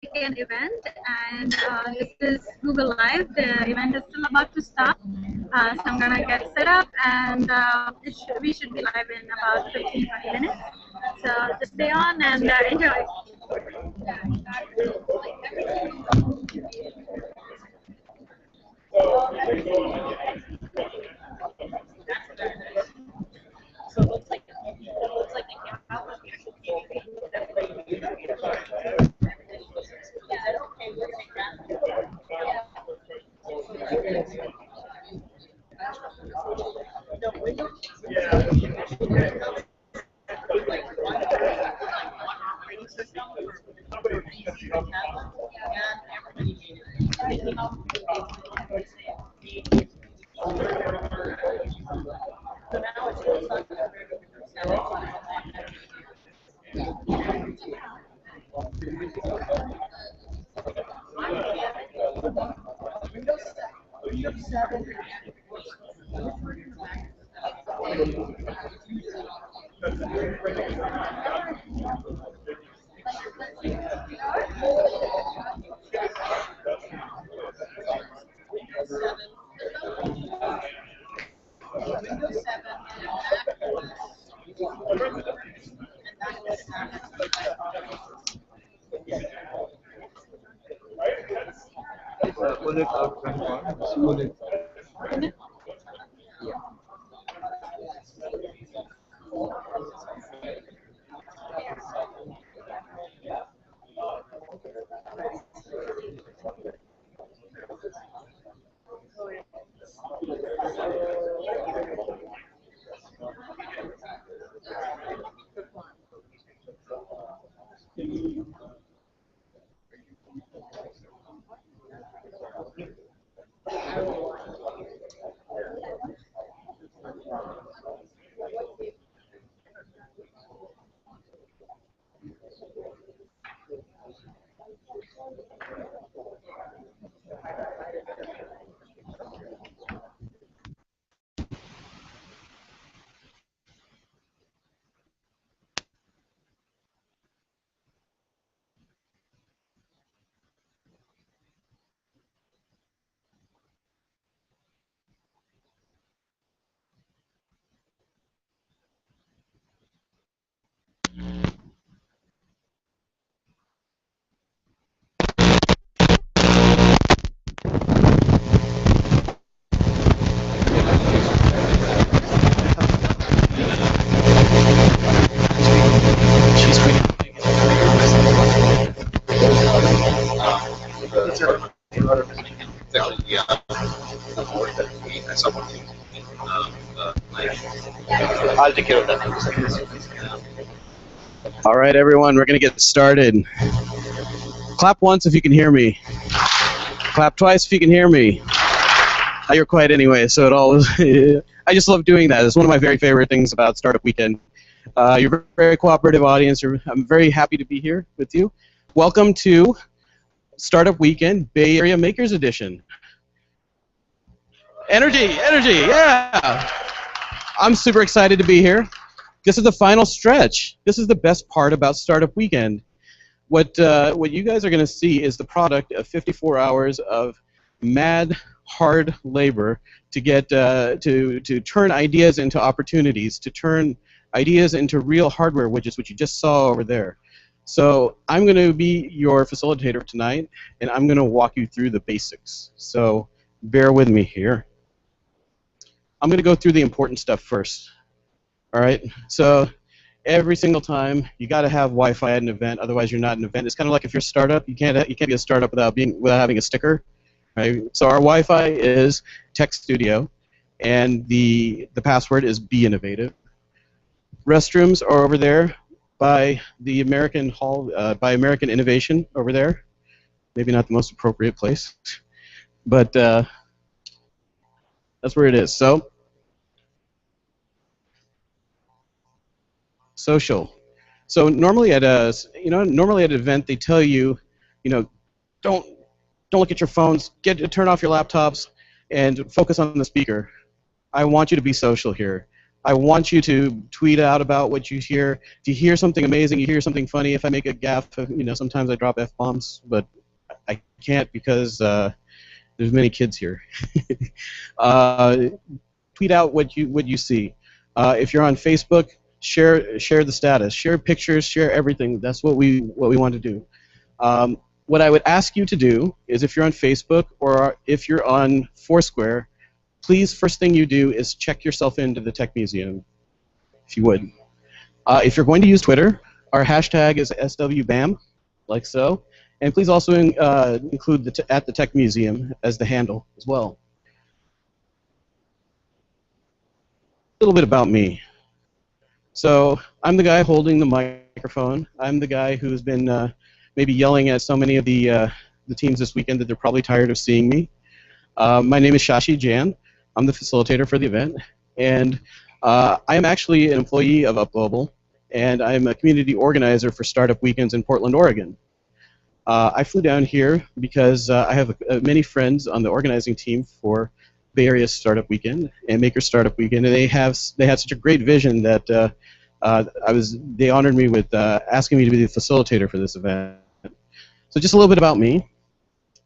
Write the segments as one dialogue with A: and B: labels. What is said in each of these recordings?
A: Weekend event, and this is Google Live. The event is still about to start, so I'm gonna get set up, and we should be live in about 15-20 minutes. So just stay on and enjoy.
B: I'll take care of that.
C: All right, everyone, we're going to get started. Clap once if you can hear me. Clap twice if you can hear me. You're quiet anyway, so it all. I just love doing that. It's one of my very favorite things about Startup Weekend. You're a very cooperative audience. I'm very happy to be here with you. Welcome to Startup Weekend Bay Area Makers Edition. Energy, yeah! I'm super excited to be here. This is the final stretch. This is the best part about Startup Weekend. What you guys are going to see is the product of 54 hours of mad, hard labor to get to turn ideas into opportunities, to turn ideas into real hardware widgets, which you just saw over there. So I'm going to be your facilitator tonight, and I'm going to walk you through the basics. So bear with me here. I'm going to go through the important stuff first. All right. So every single time you got to have Wi-Fi at an event, otherwise you're not an event. It's kind of like if you're a startup, you can't be a startup without having a sticker, right? So our Wi-Fi is Tech Studio, and the password is Be Innovative. Restrooms are over there by the American Hall, by American Innovation over there. Maybe not the most appropriate place, but that's where it is. So. Social. So normally at an event they tell you, don't look at your phones, turn off your laptops, and focus on the speaker. I want you to be social here. I want you to tweet out about what you hear. If you hear something amazing, you hear something funny. If I make a gaffe, sometimes I drop F-bombs, but I can't because there's many kids here. Tweet out what you see. If you're on Facebook, share the status, share pictures, share everything. That's what we want to do. What I would ask you to do is, if you're on Facebook or if you're on Foursquare, please, first thing you do is check yourself into the Tech Museum, if you would. If you're going to use Twitter, our hashtag is SWBAM, like so. And please also include at the Tech Museum as the handle as well. A little bit about me. So I'm the guy holding the microphone. I'm the guy who's been maybe yelling at so many of the teams this weekend that they're probably tired of seeing me. My name is Shashi Jan. I'm the facilitator for the event, and I am actually an employee of UpGlobal, and I'm a community organizer for Startup Weekends in Portland, Oregon. I flew down here because I have many friends on the organizing team for Bay Area Startup Weekend and Maker Startup Weekend, and they had such a great vision that they honored me with asking me to be the facilitator for this event. So just a little bit about me.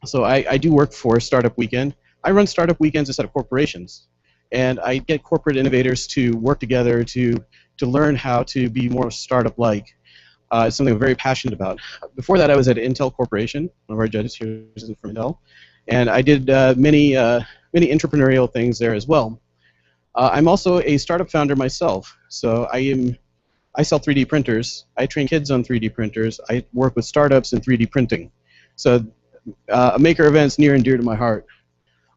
C: So I do work for Startup Weekend. I run Startup Weekends instead of corporations, and I get corporate innovators to work together to learn how to be more startup-like. It's something I'm very passionate about. Before that, I was at Intel Corporation. One of our judges here is from Intel, and I did many entrepreneurial things there as well. I'm also a startup founder myself, so I sell 3D printers. I train kids on 3D printers. I work with startups in 3D printing. So a maker event's near and dear to my heart.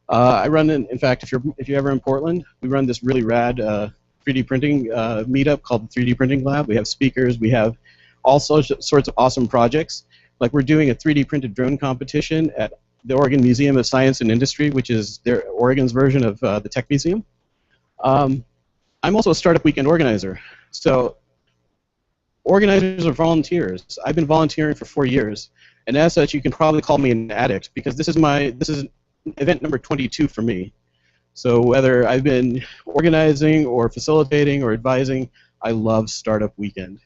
C: I run, in fact, if you're ever in Portland, we run this really rad 3D printing meetup called the 3D Printing Lab. We have speakers. We have all sorts of awesome projects. Like we're doing a 3D printed drone competition at the Oregon Museum of Science and Industry, which is Oregon's version of the Tech Museum. I'm also a Startup Weekend organizer. So organizers are volunteers. I've been volunteering for 4 years, and as such, you can probably call me an addict because this is event number 22 for me. So whether I've been organizing or facilitating or advising, I love Startup Weekend.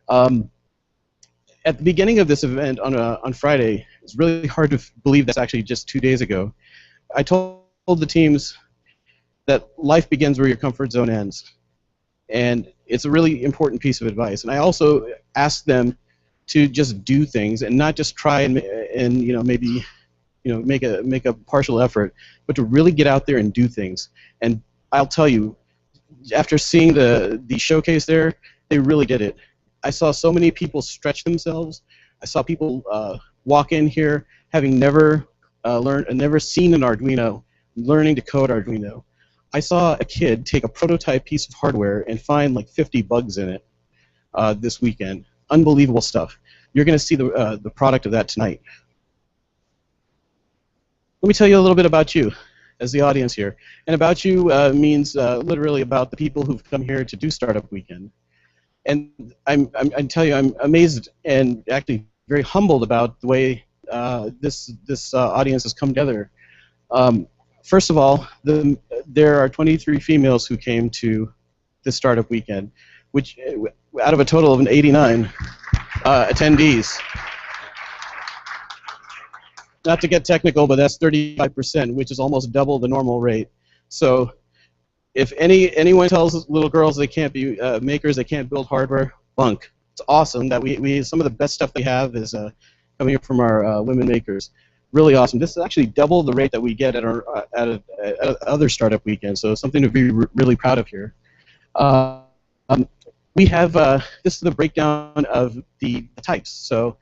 C: At the beginning of this event on Friday, it's really hard to believe that's actually just 2 days ago. I told the teams that life begins where your comfort zone ends, and it's a really important piece of advice. And I also asked them to just do things and not just try and maybe make a partial effort, but to really get out there and do things. And I'll tell you, after seeing the showcase there, they really did it. I saw so many people stretch themselves. I saw people walk in here having never learned and never seen an Arduino, learning to code Arduino. I saw a kid take a prototype piece of hardware and find like 50 bugs in it this weekend. Unbelievable stuff. You're going to see the product of that tonight. Let me tell you a little bit about you as the audience here. And about you means literally about the people who've come here to do Startup Weekend. And I tell you, I'm amazed and actually very humbled about the way this audience has come together. First of all, there are 23 females who came to this Startup Weekend, which out of a total of 89 attendees. Not to get technical, but that's 35%, which is almost double the normal rate. So if anyone tells little girls they can't be makers, they can't build hardware, bunk. It's awesome that we some of the best stuff we have is coming from our women makers. Really awesome. This is actually double the rate that we get at our at other Startup Weekends, so something to be really proud of here. We have this is the breakdown of the types. So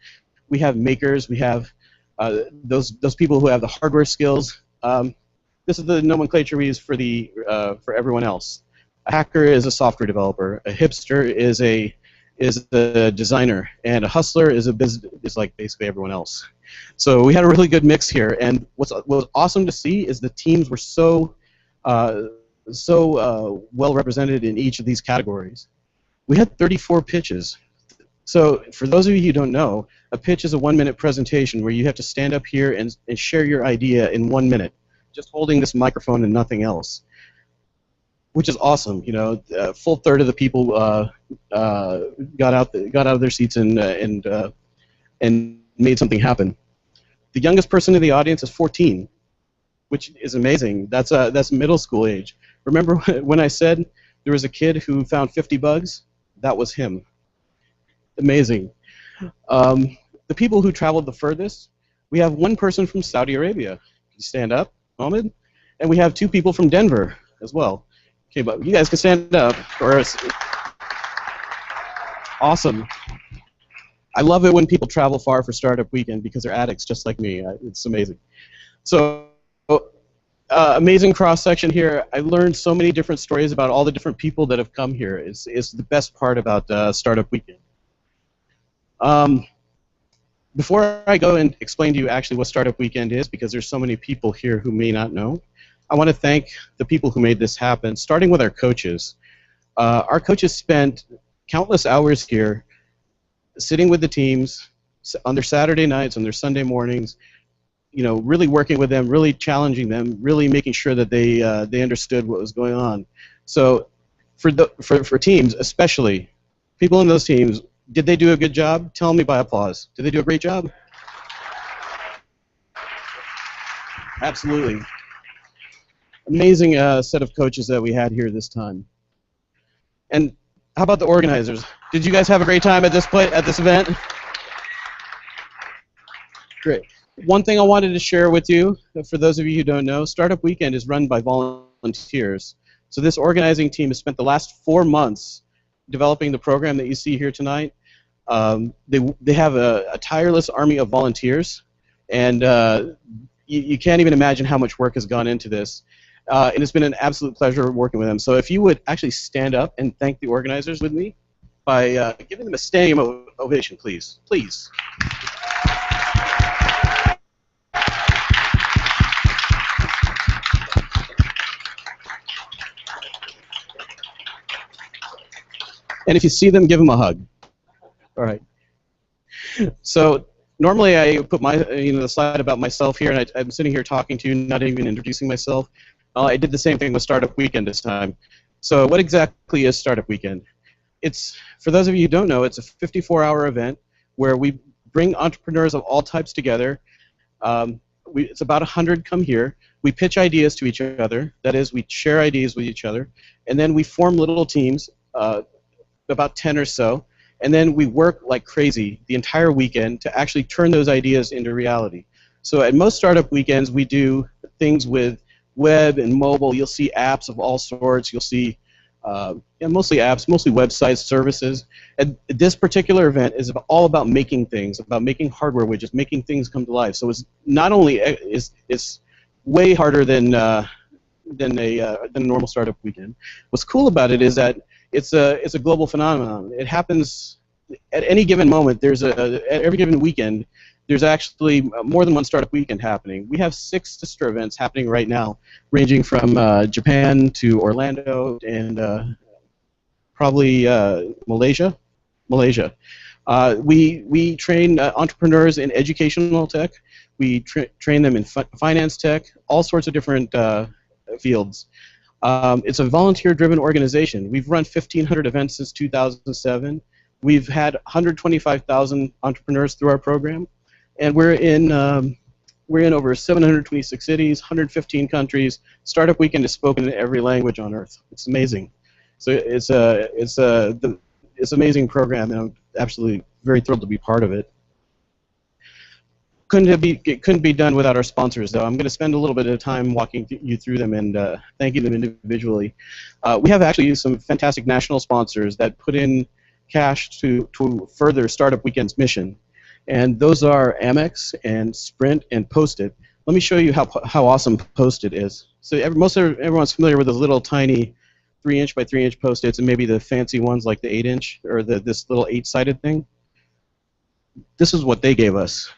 C: we have makers, we have those people who have the hardware skills. This is the nomenclature we use for everyone else. A hacker is a software developer. A hipster is a designer, and a hustler is like basically everyone else. So we had a really good mix here, and what was awesome to see is the teams were so well represented in each of these categories. We had 34 pitches. So for those of you who don't know, a pitch is a 1-minute presentation where you have to stand up here and share your idea in 1 minute, just holding this microphone and nothing else. which is awesome. You know, a full third of the people got out of their seats and made something happen. The youngest person in the audience is 14, which is amazing. That's middle school age. Remember when I said there was a kid who found 50 bugs? That was him. Amazing. The people who traveled the furthest, we have one person from Saudi Arabia. Can you stand up, Mohammed? And we have two people from Denver as well. Okay, but you guys can stand up. Awesome. I love it when people travel far for Startup Weekend because they're addicts just like me. It's amazing. So, amazing cross-section here. I learned so many different stories about all the different people that have come here. It's the best part about Startup Weekend. Before I go and explain to you actually what Startup Weekend is, because there's so many people here who may not know, I want to thank the people who made this happen, starting with our coaches. Our coaches spent countless hours here sitting with the teams on their Saturday nights, on their Sunday mornings, you know, really working with them, really challenging them, really making sure that they understood what was going on. So for teams, especially, people in those teams, did they do a good job? Tell me by applause. Did they do a great job? Absolutely. Amazing set of coaches that we had here this time. And how about the organizers? Did you guys have a great time at this event? Great. One thing I wanted to share with you, for those of you who don't know, Startup Weekend is run by volunteers. So this organizing team has spent the last 4 months developing the program that you see here tonight. They have a tireless army of volunteers, and you can't even imagine how much work has gone into this. And it's been an absolute pleasure working with them. So if you would actually stand up and thank the organizers with me by giving them a standing ovation, please. Please. And if you see them, give them a hug. All right. So normally I put the slide about myself here, and I'm sitting here talking to you, not even introducing myself. I did the same thing with Startup Weekend this time. So what exactly is Startup Weekend? It's, for those of you who don't know, it's a 54-hour event where we bring entrepreneurs of all types together. It's about 100 come here. We pitch ideas to each other. That is, we share ideas with each other. And then we form little teams, about 10 or so. And then we work like crazy the entire weekend to actually turn those ideas into reality. So at most Startup Weekends, we do things with web and mobile. You'll see apps of all sorts. You'll see mostly apps, mostly websites, services. And this particular event is all about making things, about making hardware widgets, making things come to life. So it's not only it's way harder than a normal Startup Weekend. What's cool about it is that it's a global phenomenon. It happens at any given moment. At every given weekend, there's actually more than one Startup Weekend happening. We have 6 sister events happening right now, ranging from Japan to Orlando and probably Malaysia. We train entrepreneurs in educational tech. We train them in finance tech, all sorts of different fields. It's a volunteer-driven organization. We've run 1,500 events since 2007. We've had 125,000 entrepreneurs through our program, and we're in over 726 cities, 115 countries. Startup Weekend is spoken in every language on Earth. It's amazing. So it's an amazing program, and I'm absolutely very thrilled to be part of it. It couldn't be done without our sponsors, though. I'm going to spend a little bit of time walking you through them and thanking them individually. We have actually some fantastic national sponsors that put in cash to further Startup Weekend's mission, and those are Amex and Sprint and Post-it. Let me show you how awesome Post-it is. So everyone's familiar with those little tiny 3-inch by 3-inch Post-its, and maybe the fancy ones like the 8-inch or this little 8-sided thing. This is what they gave us.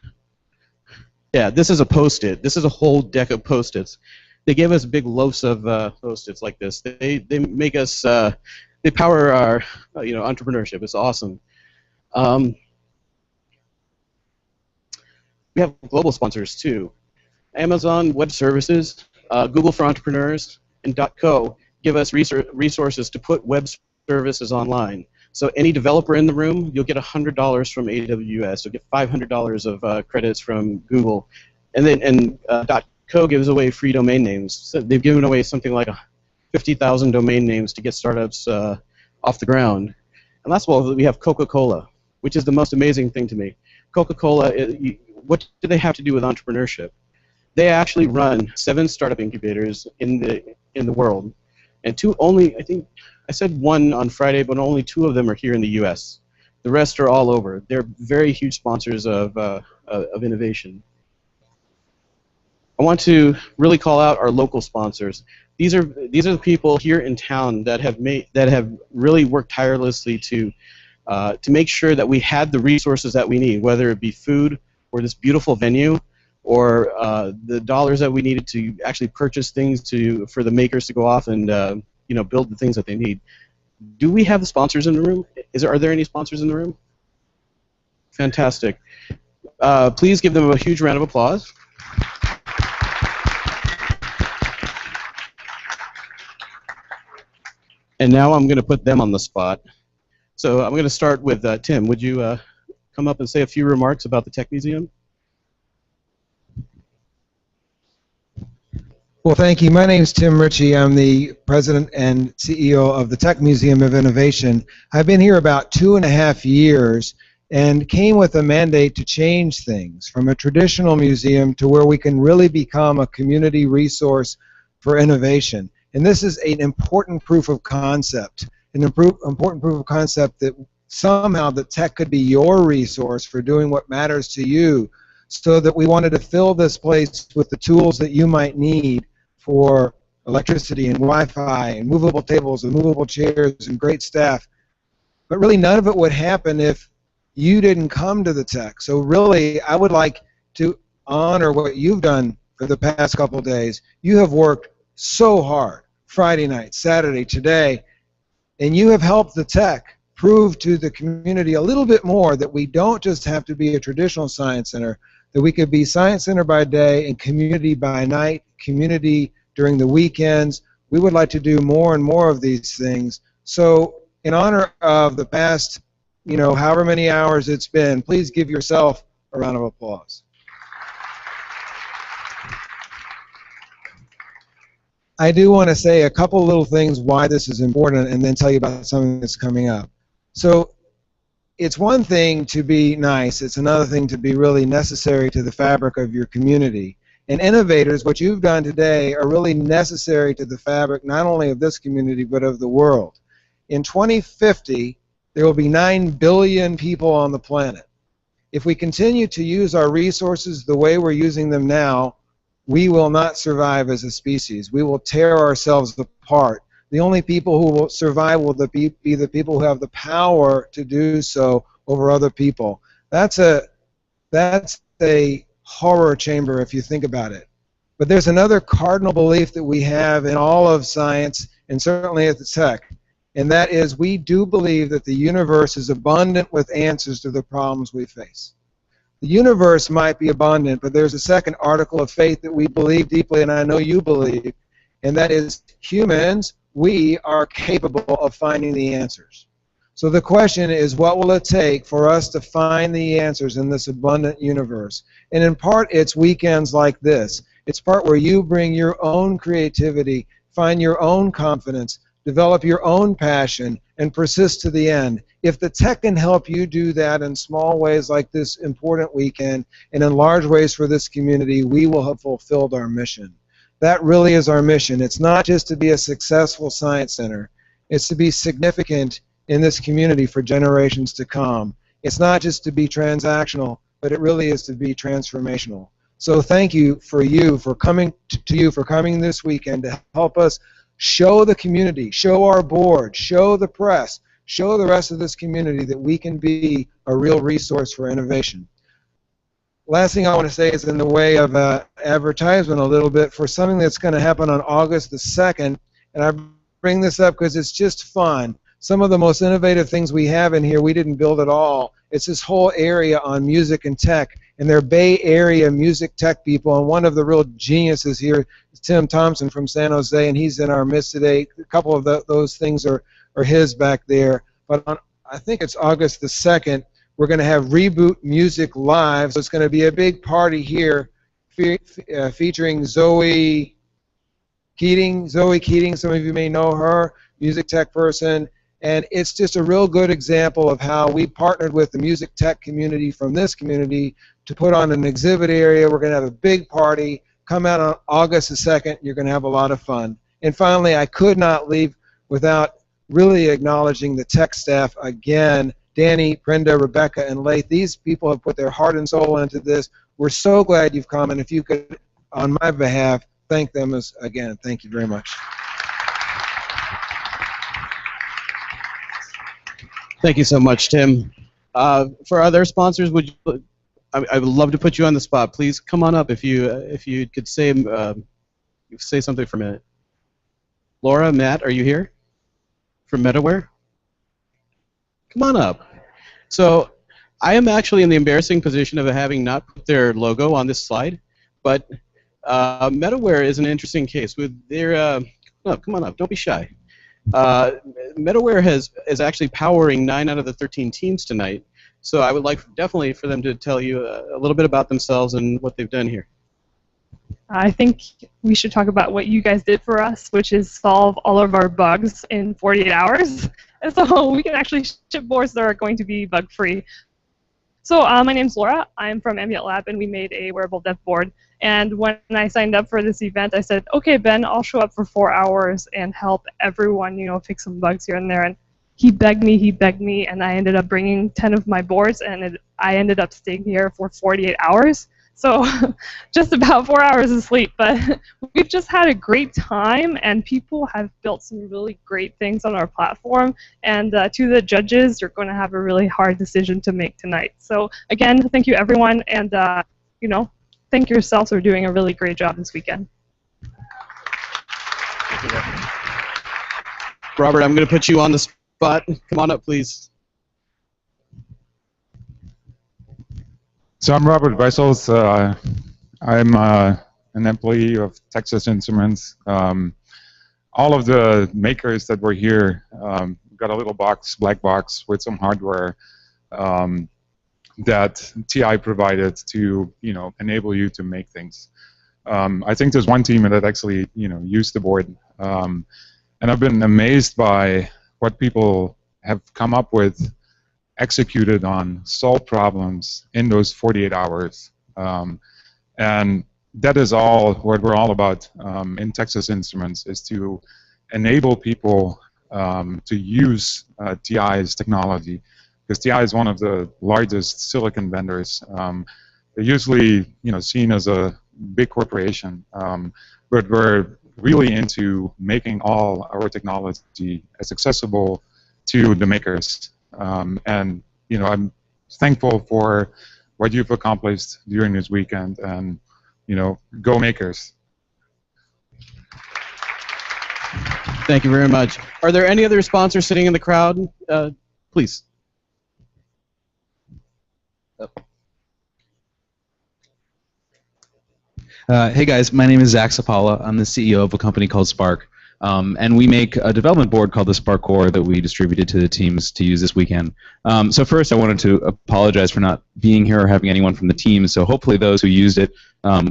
C: Yeah, this is a Post-it. This is a whole deck of Post-its. They gave us big loaves of Post-its like this. They make us they power our entrepreneurship. It's awesome. We have global sponsors too. Amazon Web Services, Google for Entrepreneurs, and .co. give us resources to put web services online. So any developer in the room, you'll get $100 from AWS. You'll get $500 of credits from Google, and .co gives away free domain names. So they've given away something like 50,000 domain names to get startups off the ground. And last of all, we have Coca-Cola, which is the most amazing thing to me. Coca-Cola, what do they have to do with entrepreneurship? They actually run 7 startup incubators in the world, and I think I said 1 on Friday, but only 2 of them are here in the U.S. The rest are all over. They're very huge sponsors of innovation. I want to really call out our local sponsors. These are the people here in town that have really worked tirelessly to make sure that we had the resources that we need, whether it be food or this beautiful venue, or the dollars that we needed to actually purchase things for the makers to go off and build the things that they need. Do we have the sponsors in the room? Are there any sponsors in the room? Fantastic. Please give them a huge round of applause. And now I'm going to put them on the spot. So I'm going to start with Tim. Would you come up and say a few remarks about the Tech Museum?
D: Well, thank you. My name is Tim Ritchie. I'm the president and CEO of the Tech Museum of Innovation. I've been here about 2.5 years and came with a mandate to change things from a traditional museum to where we can really become a community resource for innovation. And this is an important proof of concept, important proof of concept that somehow the tech could be your resource for doing what matters to you, so that we wanted to fill this place with the tools that you might need for electricity and Wi-Fi and movable tables and movable chairs and great staff. But really none of it would happen if you didn't come to the tech. So really I would like to honor what you've done for the past couple of days. You have worked so hard, Friday night, Saturday, today, and you have helped the tech prove to the community a little bit more that we don't just have to be a traditional science center, that we could be science center by day and community by night, community during the weekends. We would like to do more and more of these things. So in honor of the past, however many hours it's been, please give yourself a round of applause. I do want to say a couple little things why this is important and then tell you about something that's coming up. So it's one thing to be nice, it's another thing to be really necessary to the fabric of your community. And innovators, what you've done today, are really necessary to the fabric not only of this community but of the world. In 2050, there will be 9 billion people on the planet. If we continue to use our resources the way we're using them now, we will not survive as a species. We will tear ourselves apart. The only people who will survive will be the people who have the power to do so over other people. That's a horror chamber if you think about it. But there's another cardinal belief that we have in all of science, and certainly at the tech, and that is we do believe that the universe is abundant with answers to the problems we face. The universe might be abundant, but there's a second article of faith that we believe deeply, and I know you believe, and that is humans, we are capable of finding the answers. So the question is, what will it take for us to find the answers in this abundant universe? And in part, it's weekends like this. It's part where you bring your own creativity, find your own confidence, develop your own passion, and persist to the end. If the tech can help you do that in small ways like this important weekend, and in large ways for this community, we will have fulfilled our mission. That really is our mission. It's not just to be a successful science center. It's to be significant in this community for generations to come. It's not just to be transactional, but it really is to be transformational. So thank you for coming this weekend to help us show the community, show our board, show the press, show the rest of this community that we can be a real resource for innovation. Last thing I want to say is in the way of advertisement a little bit for something that's going to happen on August the 2nd, and I bring this up because it's just fun. Some of the most innovative things we have in here we didn't build at all, It's this whole area on music and tech, and they're Bay Area music tech people, and one of the real geniuses here is Tim Thompson from San Jose, and he's in our midst today. A couple of those things are his back there. But on, I think it's August the 2nd, we're going to have Reboot Music Live, so it's going to be a big party here featuring Zoe Keating. Zoe Keating, some of you may know her, music tech person. And it's just a real good example of how we partnered with the music tech community from this community to put on an exhibit area. We're going to have a big party. Come out on August the 2nd. You're going to have a lot of fun. And finally, I could not leave without really acknowledging the tech staff again. Danny, Brenda, Rebecca, and Laith. These people have put their heart and soul into this. We're so glad you've come. And if you could, on my behalf, thank them again. Thank you very much.
C: Thank you so much, Tim. For other sponsors, I would love to put you on the spot. Please come on up if you could say something for a minute. Laura, Matt, are you here from MetaWare? Come on up. So I am actually in the embarrassing position of having not put their logo on this slide, but MetaWare is an interesting case. With their come on up. Don't be shy. MetaWare is actually powering 9 out of the 13 teams tonight, so I would like definitely for them to tell you a little bit about themselves and what they've done here.
E: I think we should talk about what you guys did for us, which is solve all of our bugs in 48 hours. And so we can actually ship boards that are going to be bug-free. So my name's Laura. I'm from Ambient Lab, and we made a wearable dev board. And when I signed up for this event, I said, okay, Ben, I'll show up for 4 hours and help everyone, fix some bugs here and there. And he begged me, and I ended up bringing 10 of my boards, and I ended up staying here for 48 hours. So just about 4 hours of sleep. But we've just had a great time, and people have built some really great things on our platform. And to the judges, you're going to have a really hard decision to make tonight. So again, thank you, everyone, and thank yourselves for doing a really great job this weekend.
C: Robert, I'm going to put you on the spot. Come on up, please.
F: So I'm Robert Wessels. I'm an employee of Texas Instruments. All of the makers that were here got a little black box with some hardware that TI provided to enable you to make things. I think there's one team that actually used the board, and I've been amazed by what people have come up with, executed on, solved problems in those 48 hours, and that is all what we're all about in Texas Instruments, is to enable people to use TI's technology. Because TI is one of the largest silicon vendors. They're usually, seen as a big corporation, but we're really into making all our technology as accessible to the makers. And I'm thankful for what you've accomplished during this weekend. And go makers.
C: Thank you very much. Are there any other sponsors sitting in the crowd? Please.
G: Hey guys, my name is Zach Sapala. I'm the CEO of a company called Spark, and we make a development board called the Spark Core that we distributed to the teams to use this weekend. So first I wanted to apologize for not being here or having anyone from the team, so hopefully those who used it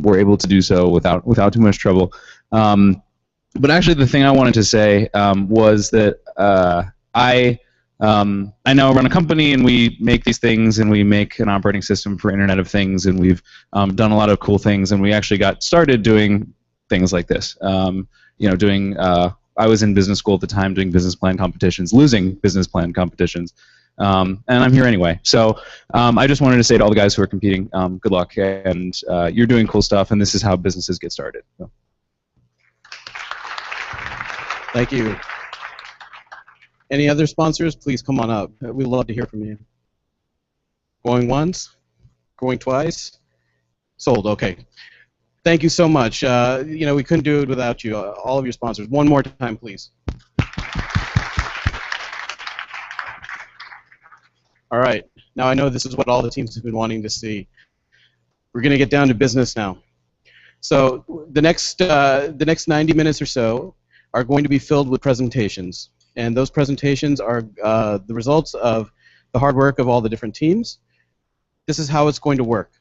G: were able to do so without too much trouble. But actually the thing I wanted to say was that I now run a company, and we make these things, and we make an operating system for Internet of Things, and we've done a lot of cool things, and we actually got started doing things like this. I was in business school at the time doing business plan competitions, losing business plan competitions, and I'm here anyway. So I just wanted to say to all the guys who are competing, good luck, and you're doing cool stuff, and this is how businesses get started. So.
C: Thank you. Any other sponsors? Please come on up. We'd love to hear from you. Going once? Going twice? Sold. Okay. Thank you so much. We couldn't do it without you. All of your sponsors. One more time, please. All right. Now I know this is what all the teams have been wanting to see. We're going to get down to business now. So the next 90 minutes or so are going to be filled with presentations. And those presentations are the results of the hard work of all the different teams. This is how it's going to work.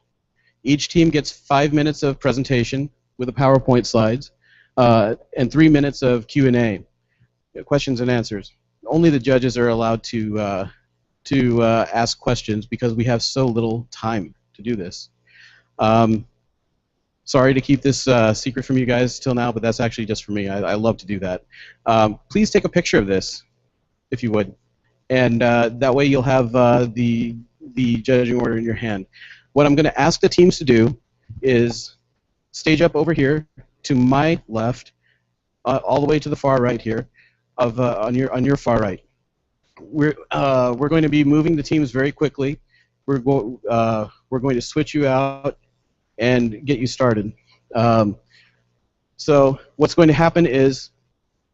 C: Each team gets 5 minutes of presentation with the PowerPoint slides and 3 minutes of Q&A, questions and answers. Only the judges are allowed to ask questions because we have so little time to do this. Sorry to keep this secret from you guys till now, but that's actually just for me. I love to do that. Please take a picture of this, if you would, and that way you'll have the judging order in your hand. What I'm going to ask the teams to do is stage up over here to my left, all the way to the far right here, on your far right. We're going to be moving the teams very quickly. We're going to switch you out and get you started. So what's going to happen is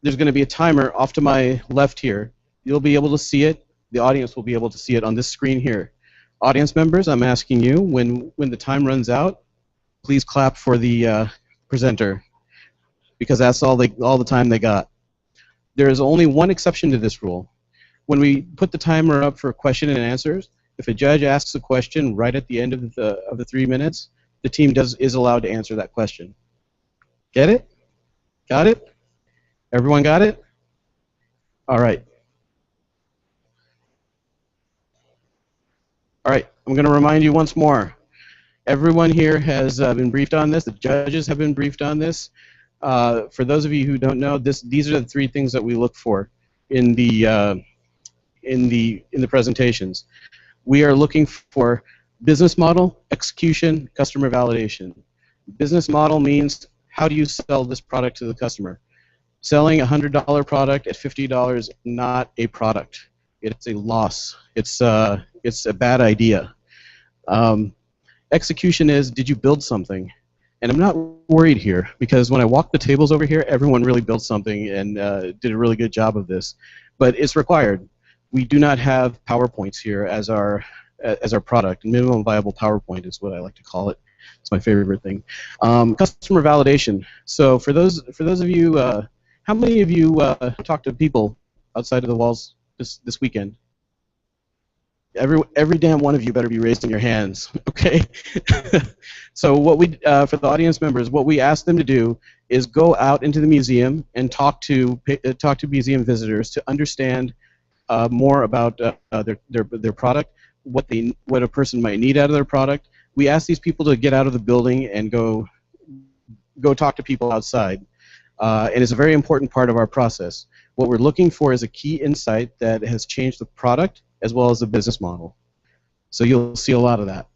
C: there's going to be a timer off to my left here. You'll be able to see it. The audience will be able to see it on this screen here. Audience members, I'm asking you, when the time runs out, please clap for the presenter, because that's all the time they got. There is only one exception to this rule. When we put the timer up for question and answers, if a judge asks a question right at the end of the 3 minutes, the team is allowed to answer that question. Get it? Got it? Everyone got it? All right. All right, I'm going to remind you once more. Everyone here has been briefed on this. The judges have been briefed on this. For those of you who don't know, these are the 3 things that we look for in the presentations. We are looking for business model, execution, customer validation. Business model means how do you sell this product to the customer? Selling a $100 product at $50 is not a product. It's a loss. It's a bad idea. Execution is, did you build something? And I'm not worried here, because when I walk the tables over here, everyone really built something and did a really good job of this. But it's required. We do not have PowerPoints here as our product. Minimum viable PowerPoint is what I like to call it. It's my favorite thing. Customer validation. So for those of you, how many of you talk to people outside of the walls this weekend? Every damn one of you better be raising your hands, okay? So what we, for the audience members, what we ask them to do is go out into the museum and talk to museum visitors to understand more about their product, what a person might need out of their product. We ask these people to get out of the building and go talk to people outside, and it's a very important part of our process. What we're looking for is a key insight that has changed the product as well as the business model. So you'll see a lot of that.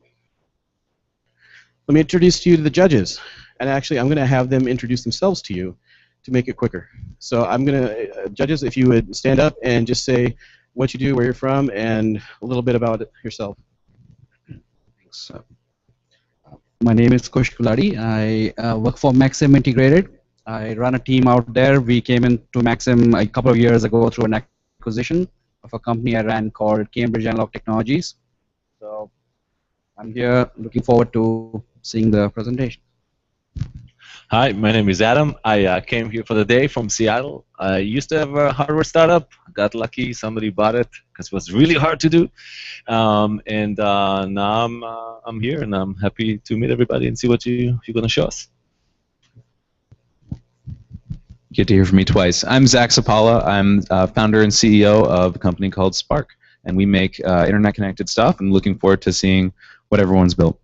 C: Let me introduce you to the judges, and actually I'm going to have them introduce themselves to you to make it quicker. So I'm going to, judges, if you would stand up and just say what you do, where you're from, and a little bit about yourself.
H: Thanks. My name is Kush Kuladi. I work for Maxim Integrated. I run a team out there. We came into Maxim a couple of years ago through an acquisition of a company I ran called Cambridge Analog Technologies. So I'm here looking forward to seeing the presentation.
I: Hi, my name is Adam. I came here for the day from Seattle. I used to have a hardware startup. Got lucky, somebody bought it because it was really hard to do. Now I'm here and I'm happy to meet everybody and see what you're going to show us.
G: Get to hear from me twice. I'm Zach Sapala. I'm founder and CEO of a company called Spark, and we make internet-connected stuff. I'm looking forward to seeing what everyone's built.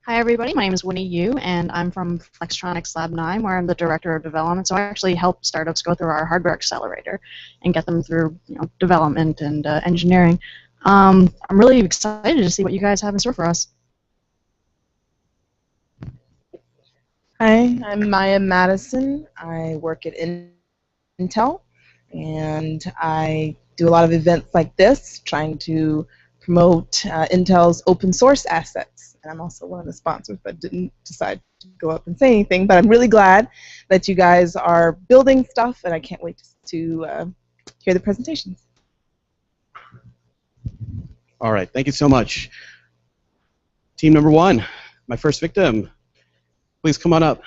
J: Hi everybody, my name is Winnie Yu, and I'm from Flextronics Lab 9, where I'm the director of development. So I actually help startups go through our hardware accelerator and get them through development and engineering. I'm really excited to see what you guys have in store for us.
K: Hi, I'm Maya Madison. I work at Intel, and I do a lot of events like this, trying to promote Intel's open source assets. And I'm also one of the sponsors, but didn't decide to go up and say anything. But I'm really glad that you guys are building stuff, and I can't wait to hear the presentations.
C: All right, thank you so much. Team number 1, my first victim. Please come on up.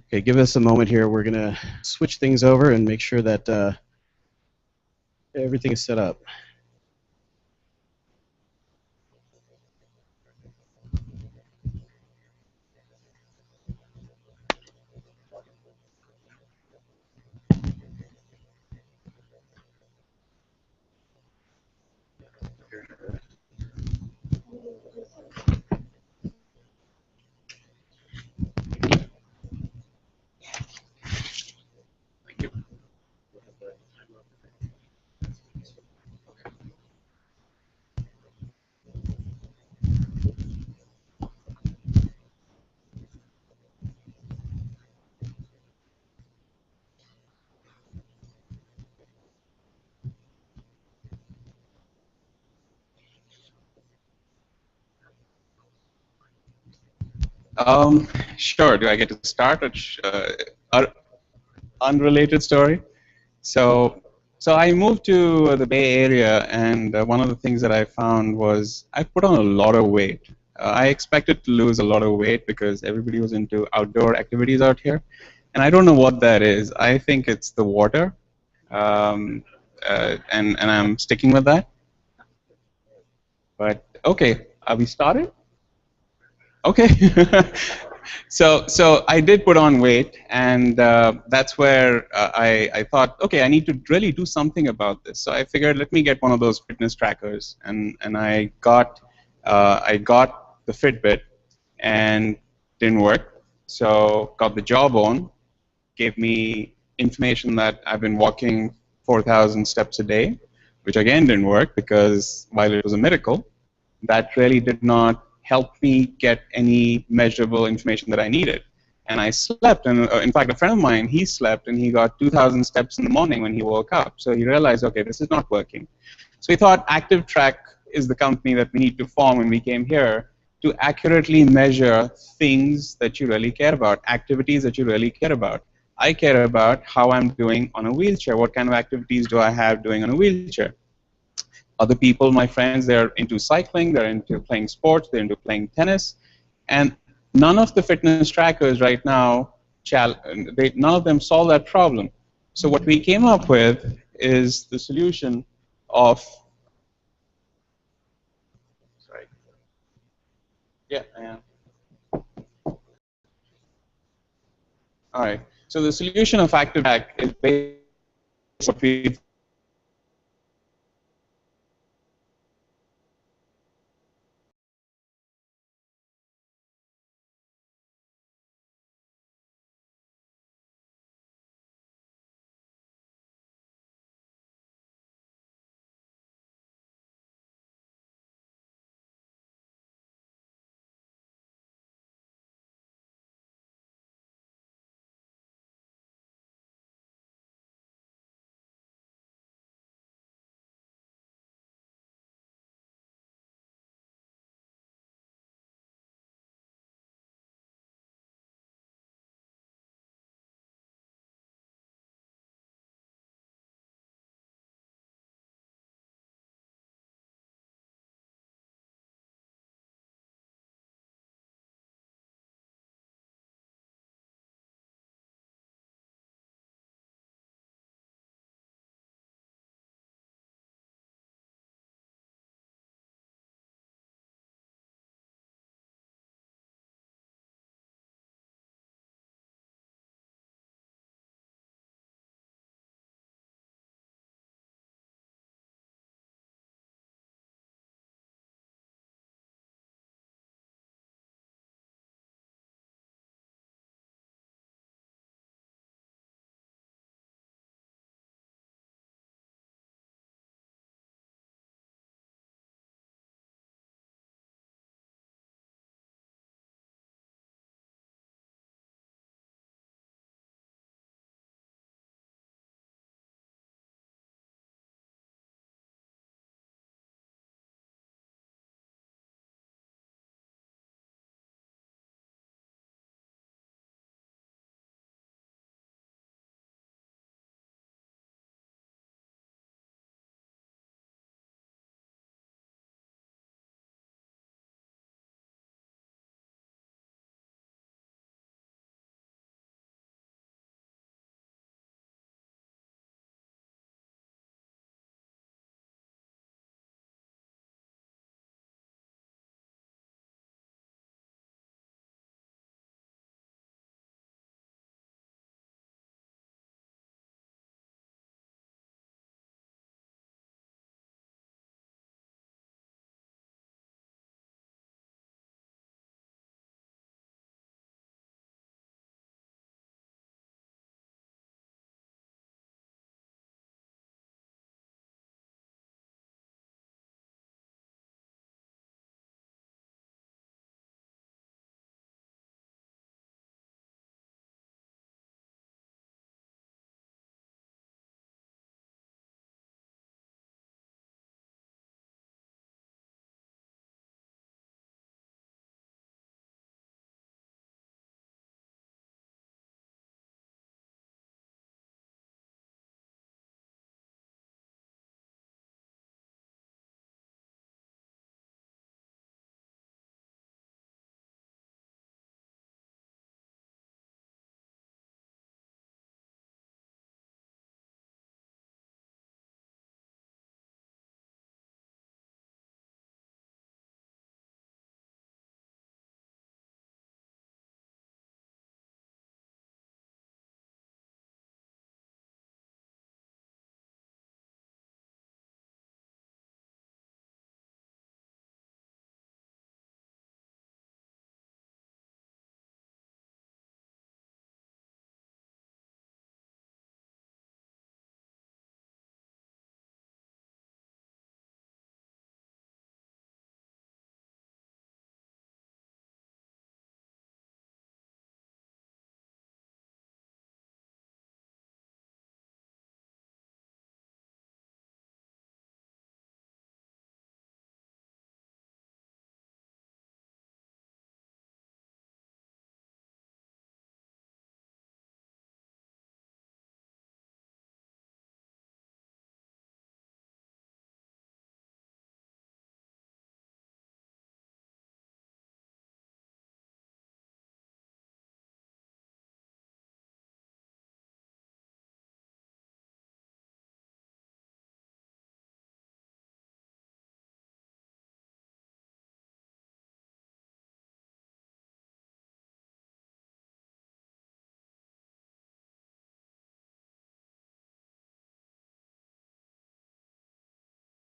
C: Okay, give us a moment here. We're going to switch things over and make sure that everything is set up.
L: Sure. Do I get to start? Unrelated story. So I moved to the Bay Area, and one of the things that I found was I put on a lot of weight. I expected to lose a lot of weight because everybody was into outdoor activities out here, and I don't know what that is. I think it's the water, and I'm sticking with that. But okay, are we started? Okay. So I did put on weight, and that's where I thought, okay, I need to really do something about this. So I figured, let me get one of those fitness trackers, and I got the Fitbit, and didn't work. So got the Jawbone, gave me information that I've been walking 4,000 steps a day, which again didn't work because while it was a miracle, that really did not help me get any measurable information that I needed. And I slept, and in fact, a friend of mine, he slept, and he got 2,000 steps in the morning when he woke up. So he realized, okay, this is not working. So he thought ActiveTrack is the company that we need to form when we came here to accurately measure things that you really care about, activities that you really care about. I care about how I'm doing on a wheelchair. What kind of activities do I have doing on a wheelchair? Other people, my friends, they're into cycling, they're into playing sports, they're into playing tennis, and none of the fitness trackers right now, none of them solve that problem. So what we came up with is the solution of, sorry, yeah, I am. All right, so the solution of ActiveTrack is basically what we've